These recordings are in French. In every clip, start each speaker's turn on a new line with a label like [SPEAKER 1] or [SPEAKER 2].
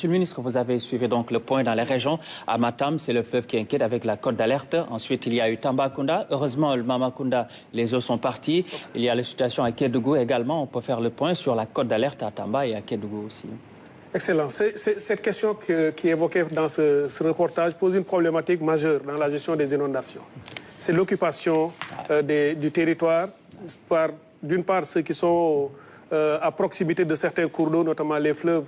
[SPEAKER 1] Monsieur le ministre, vous avez suivi donc le point dans les régions. À Matam, c'est le fleuve qui inquiète avec la cote d'alerte. Ensuite, il y a eu Tambacounda. Heureusement, le Mamakunda, les eaux sont parties. Il y a la situation à Kédougou également. On peut faire le point sur la cote d'alerte à Tamba et à Kédougou aussi.
[SPEAKER 2] Excellent. Cette question qui est évoquée dans ce reportage pose une problématique majeure dans la gestion des inondations. C'est l'occupation du territoire d'une part ceux qui sont à proximité de certains cours d'eau, notamment le fleuve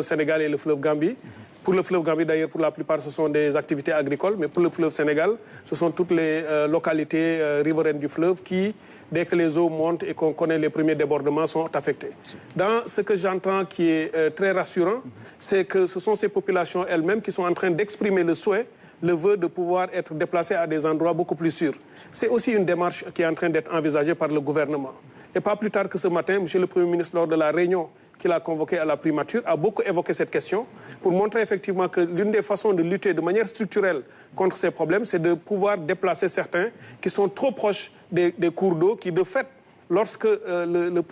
[SPEAKER 2] Sénégal et le fleuve Gambie. Pour le fleuve Gambie, d'ailleurs, pour la plupart, ce sont des activités agricoles, mais pour le fleuve Sénégal, ce sont toutes les localités riveraines du fleuve qui, dès que les eaux montent et qu'on connaît les premiers débordements, sont affectées. Dans ce que j'entends qui est très rassurant, c'est que ce sont ces populations elles-mêmes qui sont en train d'exprimer le souhait, le vœu de pouvoir être déplacées à des endroits beaucoup plus sûrs. C'est aussi une démarche qui est en train d'être envisagée par le gouvernement. Et pas plus tard que ce matin, M. le Premier ministre, lors de la réunion qu'il a convoquée à la primature, a beaucoup évoqué cette question pour montrer effectivement que l'une des façons de lutter de manière structurelle contre ces problèmes, c'est de pouvoir déplacer certains qui sont trop proches des cours d'eau, qui de fait, lorsque le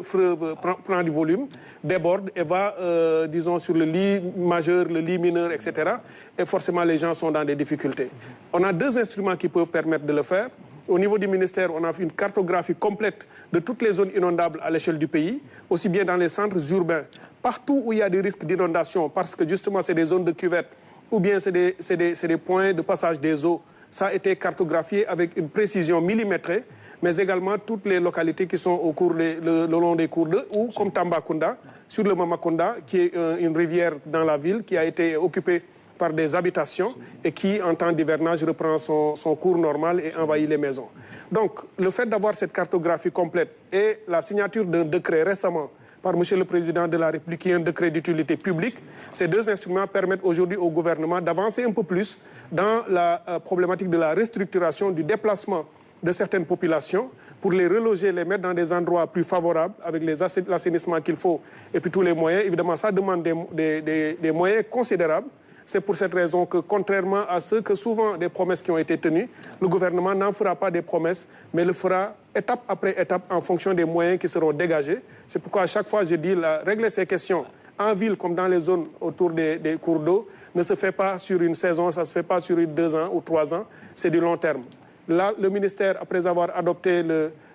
[SPEAKER 2] fleuve prend du volume, déborde et va, disons, sur le lit majeur, le lit mineur, etc. Et forcément, les gens sont dans des difficultés. On a deux instruments qui peuvent permettre de le faire. Au niveau du ministère, on a fait une cartographie complète de toutes les zones inondables à l'échelle du pays, aussi bien dans les centres urbains, partout où il y a des risques d'inondation, parce que justement c'est des zones de cuvette, ou bien c'est des points de passage des eaux. Ça a été cartographié avec une précision millimétrée, mais également toutes les localités qui sont le long des cours d'eau, ou comme Tambacounda, sur le Mamakunda, qui est une rivière dans la ville, qui a été occupée par des habitations et qui, en temps d'hivernage, reprend son cours normal et envahit les maisons. Donc, le fait d'avoir cette cartographie complète et la signature d'un décret récemment par M. le Président de la République, qui est un décret d'utilité publique, ces deux instruments permettent aujourd'hui au gouvernement d'avancer un peu plus dans la problématique de la restructuration, du déplacement de certaines populations pour les reloger, les mettre dans des endroits plus favorables avec l'assainissement qu'il faut et puis tous les moyens. Évidemment, ça demande des moyens considérables. C'est pour cette raison que, contrairement à ce que souvent des promesses qui ont été tenues, le gouvernement n'en fera pas des promesses, mais le fera étape après étape en fonction des moyens qui seront dégagés. C'est pourquoi à chaque fois, je dis, régler ces questions en ville comme dans les zones autour des cours d'eau ne se fait pas sur une saison, ça ne se fait pas sur 2 ans ou 3 ans, c'est du long terme. Là, le ministère, après avoir adopté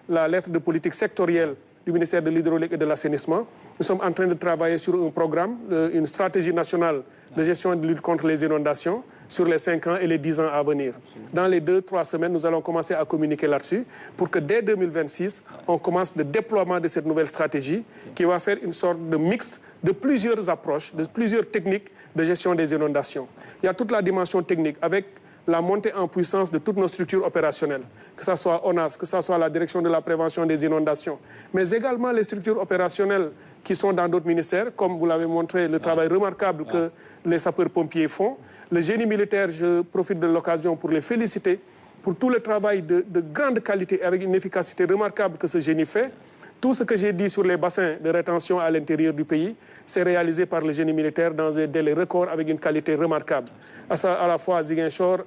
[SPEAKER 2] la lettre de politique sectorielle du ministère de l'Hydraulique et de l'Assainissement, nous sommes en train de travailler sur un programme, une stratégie nationale de gestion et de lutte contre les inondations sur les 5 ans et les 10 ans à venir. Dans les 2-3 semaines, nous allons commencer à communiquer là-dessus pour que dès 2026, on commence le déploiement de cette nouvelle stratégie qui va faire une sorte de mix de plusieurs approches, de plusieurs techniques de gestion des inondations. Il y a toute la dimension technique avec la montée en puissance de toutes nos structures opérationnelles, que ce soit ONAS, que ce soit la direction de la prévention des inondations, mais également les structures opérationnelles qui sont dans d'autres ministères, comme vous l'avez montré, le travail remarquable que les sapeurs-pompiers font. Le génie militaire, je profite de l'occasion pour les féliciter pour tout le travail de grande qualité avec une efficacité remarquable que ce génie fait. Tout ce que j'ai dit sur les bassins de rétention à l'intérieur du pays, c'est réalisé par le génie militaire dans des délais records avec une qualité remarquable. À la fois à Ziguinchor,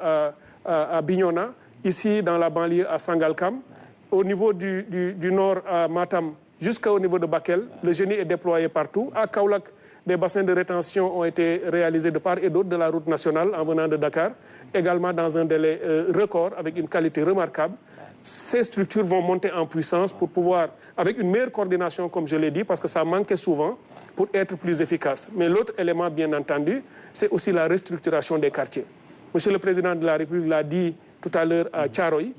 [SPEAKER 2] à Bignona, ici dans la banlieue à Sangalkam, au niveau du nord à Matam, jusqu'au niveau de Bakel, le génie est déployé partout. À Kaolack, des bassins de rétention ont été réalisés de part et d'autre de la route nationale en venant de Dakar, également dans un délai record avec une qualité remarquable. Ces structures vont monter en puissance pour pouvoir, avec une meilleure coordination, comme je l'ai dit, parce que ça manquait souvent, pour être plus efficace. Mais l'autre élément, bien entendu, c'est aussi la restructuration des quartiers. Monsieur le Président de la République l'a dit tout à l'heure à Thiaroye,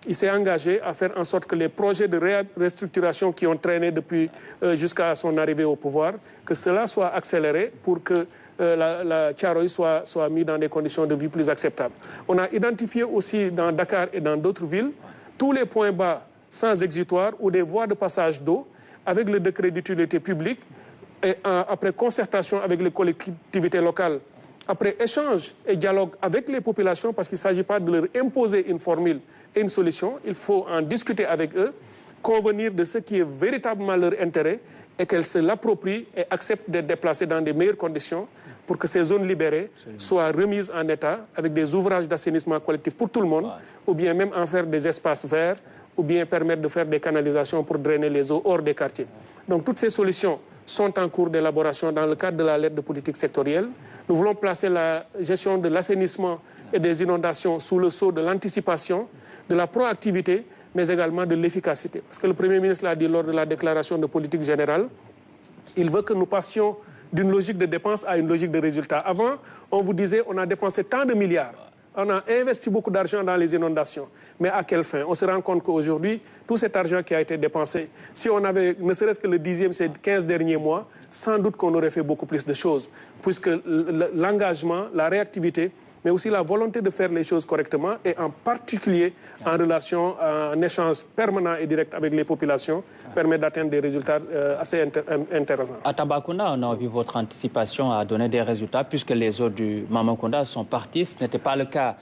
[SPEAKER 2] il s'est engagé à faire en sorte que les projets de restructuration qui ont traîné depuis jusqu'à son arrivée au pouvoir, que cela soit accéléré pour que la Thiaroye soit mis dans des conditions de vie plus acceptables. On a identifié aussi dans Dakar et dans d'autres villes tous les points bas sans exutoire ou des voies de passage d'eau avec le décret d'utilité publique et après concertation avec les collectivités locales, après échange et dialogue avec les populations, parce qu'il ne s'agit pas de leur imposer une formule et une solution, il faut en discuter avec eux, convenir de ce qui est véritablement leur intérêt et qu'elles se l'approprient et acceptent d'être déplacées dans des meilleures conditions pour que ces zones libérées soient remises en état avec des ouvrages d'assainissement collectif pour tout le monde, ou bien même en faire des espaces verts, ou bien permettre de faire des canalisations pour drainer les eaux hors des quartiers. Donc toutes ces solutions sont en cours d'élaboration dans le cadre de la lettre de politique sectorielle. Nous voulons placer la gestion de l'assainissement et des inondations sous le sceau de l'anticipation, de la proactivité, mais également de l'efficacité. Parce que le Premier ministre l'a dit lors de la déclaration de politique générale, il veut que nous passions d'une logique de dépenses à une logique de résultat. Avant, on vous disait on a dépensé tant de milliards, on a investi beaucoup d'argent dans les inondations. Mais à quelle fin? On se rend compte qu'aujourd'hui, tout cet argent qui a été dépensé, si on avait ne serait-ce que le 10e, ces 15 derniers mois, sans doute qu'on aurait fait beaucoup plus de choses. Puisque l'engagement, la réactivité, mais aussi la volonté de faire les choses correctement et en particulier en relation, en échange permanent et direct avec les populations, permet d'atteindre des résultats assez intéressants.
[SPEAKER 1] À Tambacounda, on a vu votre anticipation à donner des résultats puisque les eaux du Mamakunda sont parties. Ce n'était pas le cas,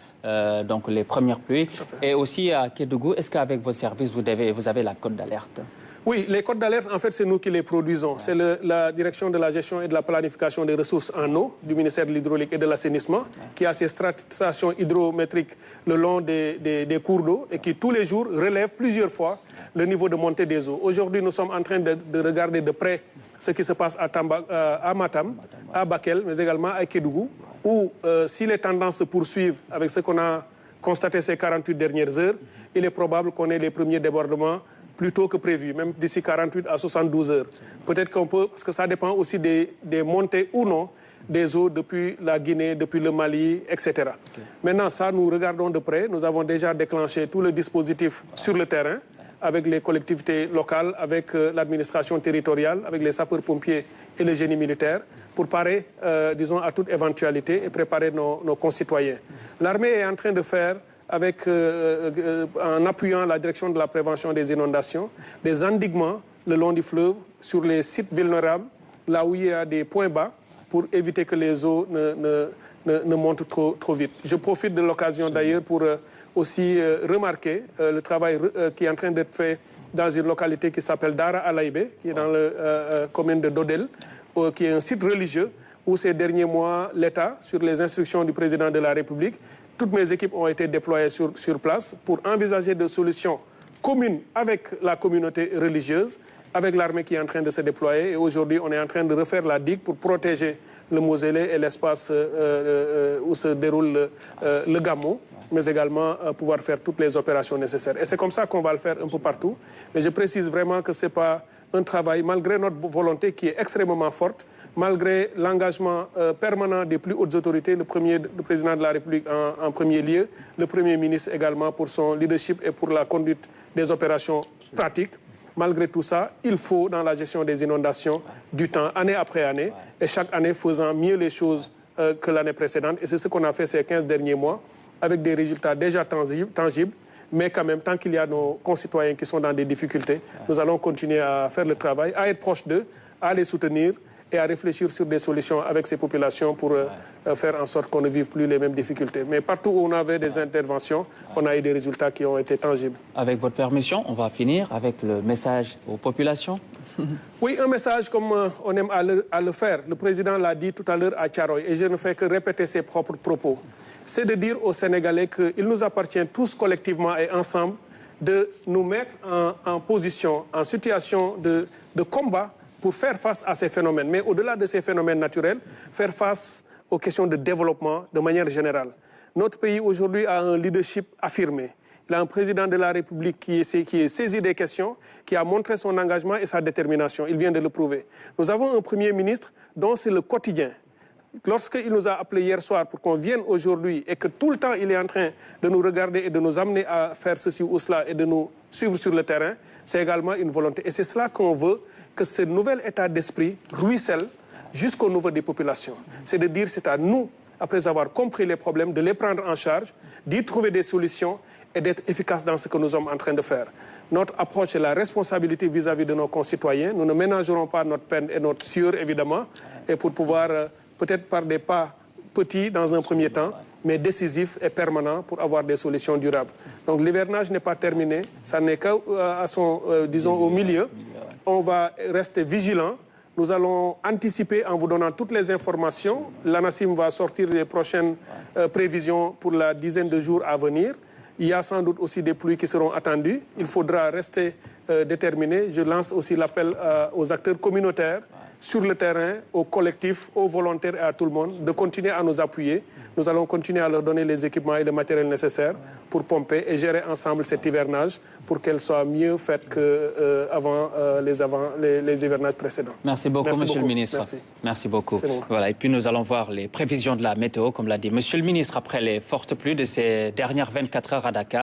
[SPEAKER 1] donc les premières pluies. Et aussi à Kédougou, est-ce qu'avec vos services, vous avez la cote d'alerte?
[SPEAKER 2] Oui, les codes d'alerte, en fait, c'est nous qui les produisons. C'est la direction de la gestion et de la planification des ressources en eau du ministère de l'Hydraulique et de l'Assainissement qui a ses stations hydrométriques le long des cours d'eau et qui, tous les jours, relève plusieurs fois le niveau de montée des eaux. Aujourd'hui, nous sommes en train de regarder de près ce qui se passe à Matam, à Bakel, mais également à Kédougou, où, si les tendances se poursuivent avec ce qu'on a constaté ces 48 dernières heures, il est probable qu'on ait les premiers débordements plus tôt que prévu, même d'ici 48 à 72 heures. Peut-être qu'on peut, parce que ça dépend aussi des montées ou non des eaux depuis la Guinée, depuis le Mali, etc. Okay. Maintenant, ça, nous regardons de près. Nous avons déjà déclenché tout le dispositif sur le terrain, avec les collectivités locales, avec l'administration territoriale, avec les sapeurs-pompiers et le génie militaire, pour parer, disons, à toute éventualité et préparer nos concitoyens. L'armée est en train de faire, en appuyant la direction de la prévention des inondations, des endiguements le long du fleuve, sur les sites vulnérables, là où il y a des points bas, pour éviter que les eaux ne montent trop vite. Je profite de l'occasion d'ailleurs pour aussi remarquer le travail qui est en train d'être fait dans une localité qui s'appelle Dara Alaïbe, qui est dans la commune de Dodel, qui est un site religieux, où ces derniers mois, l'État, sur les instructions du président de la République, toutes mes équipes ont été déployées sur place pour envisager des solutions communes avec la communauté religieuse, avec l'armée qui est en train de se déployer. Et aujourd'hui, on est en train de refaire la digue pour protéger le mausolée et l'espace où se déroule le Gamou, mais également pouvoir faire toutes les opérations nécessaires. Et c'est comme ça qu'on va le faire un peu partout. Mais je précise vraiment que ce n'est pas un travail, malgré notre volonté qui est extrêmement forte, malgré l'engagement permanent des plus hautes autorités, le président de la République en premier lieu, le Premier ministre également pour son leadership et pour la conduite des opérations pratiques. Malgré tout ça, il faut, dans la gestion des inondations, du temps, année après année, et chaque année faisant mieux les choses que l'année précédente. Et c'est ce qu'on a fait ces 15 derniers mois, avec des résultats déjà tangibles. Mais quand même, tant qu'il y a nos concitoyens qui sont dans des difficultés, nous allons continuer à faire le travail, à être proches d'eux, à les soutenir et à réfléchir sur des solutions avec ces populations pour faire en sorte qu'on ne vive plus les mêmes difficultés. Mais partout où on avait des interventions, on a eu des résultats qui ont été tangibles.
[SPEAKER 1] Avec votre permission, on va finir avec le message aux populations.
[SPEAKER 2] Oui, un message comme on aime à le faire. Le président l'a dit tout à l'heure à Thiaroye, et je ne fais que répéter ses propres propos. C'est de dire aux Sénégalais qu'il nous appartient tous collectivement et ensemble de nous mettre en position, en situation de combat pour faire face à ces phénomènes. Mais au-delà de ces phénomènes naturels, faire face aux questions de développement de manière générale. Notre pays aujourd'hui a un leadership affirmé. Il a un président de la République qui est saisi des questions, qui a montré son engagement et sa détermination. Il vient de le prouver. Nous avons un Premier ministre dont c'est le quotidien. Lorsqu'il nous a appelés hier soir pour qu'on vienne aujourd'hui et que tout le temps il est en train de nous regarder et de nous amener à faire ceci ou cela et de nous suivre sur le terrain, c'est également une volonté. Et c'est cela qu'on veut, que ce nouvel état d'esprit ruisselle jusqu'au niveau des populations. C'est de dire, c'est à nous, après avoir compris les problèmes, de les prendre en charge, d'y trouver des solutions et d'être efficaces dans ce que nous sommes en train de faire. Notre approche est la responsabilité vis-à-vis de nos concitoyens. Nous ne ménagerons pas notre peine et notre sueur, évidemment, et pour pouvoir, peut-être par des pas petits dans un premier temps, mais décisifs et permanents pour avoir des solutions durables. Donc l'hivernage n'est pas terminé, ça n'est qu'à son, disons, au milieu. On va rester vigilants. Nous allons anticiper en vous donnant toutes les informations. L'ANACIM va sortir les prochaines prévisions pour la dizaine de jours à venir. Il y a sans doute aussi des pluies qui seront attendues. Il faudra rester déterminé. Je lance aussi l'appel aux acteurs communautaires sur le terrain, aux collectifs, aux volontaires et à tout le monde de continuer à nous appuyer. Nous allons continuer à leur donner les équipements et le matériel nécessaire pour pomper et gérer ensemble cet hivernage pour qu'elle soit mieux faite qu'avant les hivernages précédents.
[SPEAKER 1] Merci beaucoup, Monsieur le ministre. Merci beaucoup. Bon. Voilà, et puis nous allons voir les prévisions de la météo, comme l'a dit Monsieur le ministre, après les fortes pluies de ces dernières 24 heures à Dakar.